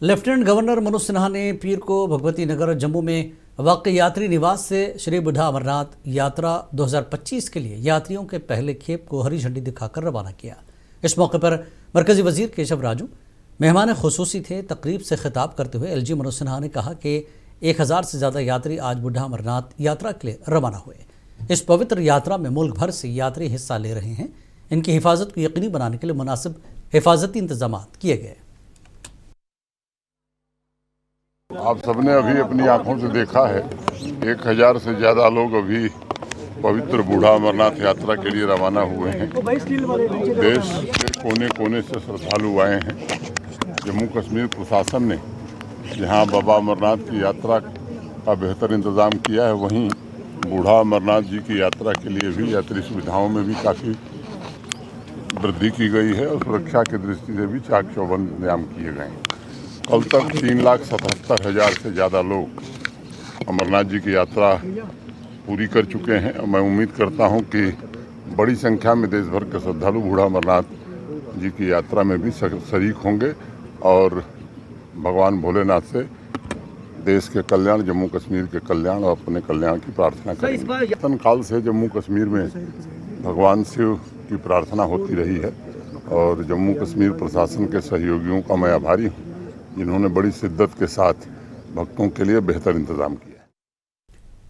Lieutenant governor Manoj Sinha ने पीर को भगवती नगर जम्मू में वाक़ यात्री निवास से श्री बुढ़ा अमरनाथ यात्रा 2025 के लिए यात्रियों के पहले खेप को हरी झंडी दिखाकर रवाना किया। इस मौके पर मरकजी वजीर केशव राजू मेहमान खुसूसी थे। तकरीब से खिताब करते हुए एलजी मनोज सिन्हा ने कहा कि 1000 से ज़्यादा यात्री आज बुढ़ा अमरनाथ यात्रा के लिए रवाना हुए। इस पवित्र यात्रा में मुल्क भर से यात्री हिस्सा ले रहे हैं। इनकी हिफाजत को यकीनी बनाने के लिए मुनासिब हिफाजती इंतजाम किए गए। आप सबने अभी अपनी आंखों से देखा है 1000 से ज़्यादा लोग अभी पवित्र बूढ़ा अमरनाथ यात्रा के लिए रवाना हुए हैं। देश के कोने कोने से श्रद्धालु आए हैं। जम्मू कश्मीर प्रशासन ने जहां बाबा अमरनाथ की यात्रा का बेहतर इंतज़ाम किया है, वहीं बूढ़ा अमरनाथ जी की यात्रा के लिए भी यात्री सुविधाओं में भी काफ़ी वृद्धि की गई है और सुरक्षा की दृष्टि से भी चाक चौबंद इंतजाम किए गए हैं। कल तक 3,77,000 से ज़्यादा लोग अमरनाथ जी की यात्रा पूरी कर चुके हैं और मैं उम्मीद करता हूं कि बड़ी संख्या में देश भर के श्रद्धालु बूढ़ा अमरनाथ जी की यात्रा में भी शरीक होंगे और भगवान भोलेनाथ से देश के कल्याण, जम्मू कश्मीर के कल्याण और अपने कल्याण की प्रार्थना करेंगे। सनातन काल से जम्मू कश्मीर में भगवान शिव की प्रार्थना होती रही है और जम्मू कश्मीर प्रशासन के सहयोगियों का मैं आभारी हूँ, जिन्होंने बड़ी शिद्दत के साथ भक्तों के लिए बेहतर इंतजाम किया।